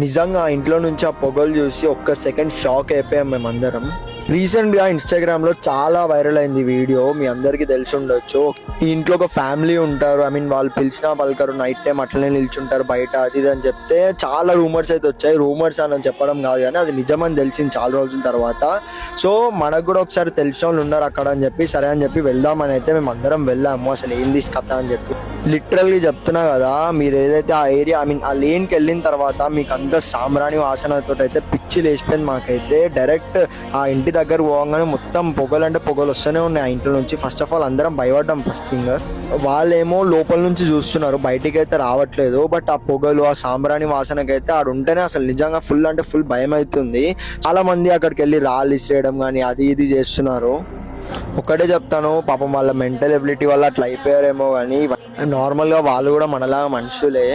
నిజంగా ఆ ఇంట్లో నుంచి ఆ పొగలు చూసి ఒక్క సెకండ్ షాక్ అయిపోయాం మేమందరం. రీసెంట్గా ఇన్స్టాగ్రామ్లో చాలా వైరల్ అయింది వీడియో, మీ అందరికీ తెలిసి ఉండొచ్చు. ఈ ఇంట్లో ఒక ఫ్యామిలీ ఉంటారు, ఐ మీన్ వాళ్ళు పిలిచినా పలకరు, నైట్ టైం అట్లనే నిల్చుంటారు బయట, అది ఇది అని చెప్తే చాలా రూమర్స్ అయితే వచ్చాయి. రూమర్స్ అని చెప్పడం కాదు కానీ అది నిజమని తెలిసింది చాలా రోజుల తర్వాత. సో మనకు కూడా ఒకసారి తెలిసిన వాళ్ళు ఉన్నారు అక్కడ అని చెప్పి సరే అని చెప్పి వెళ్దామని అయితే మేము అందరం వెళ్ళాము. అసలు ఏంది కథ అని చెప్పి లిటరల్గా చెప్తున్నా కదా, మీరు ఏదైతే ఆ ఏరియా ఐ మీన్ ఆ లేన్కి వెళ్ళిన తర్వాత మీకు అంత సాంబ్రాణి వాసనతో అయితే పిచ్చి లేచిపోయింది మాకైతే. డైరెక్ట్ ఆ ఇంటి దగ్గర పోగానే మొత్తం పొగలు అంటే పొగలు వస్తూనే ఉన్నాయి ఆ ఇంట్లో నుంచి. ఫస్ట్ ఆఫ్ ఆల్ అందరం భయపడ్డాం ఫస్ట్ థింగ్. వాళ్ళేమో లోపల నుంచి చూస్తున్నారు, బయటికి అయితే రావట్లేదు. బట్ ఆ పొగలు ఆ సాంబ్రాణి వాసనకైతే ఆడ ఉంటేనే అసలు నిజంగా ఫుల్ అంటే ఫుల్ భయం అవుతుంది. చాలా మంది అక్కడికి వెళ్ళి రాళ్ళు ఇసిరేయడం కానీ అది ఇది చేస్తున్నారు. ఒక్కటే చెప్తాను, పాపం వాళ్ళ మెంటల్ ఎబిలిటీ వల్ల అట్లా అయిపోయారేమో కానీ నార్మల్గా వాళ్ళు కూడా మనలాగా మనుషులే.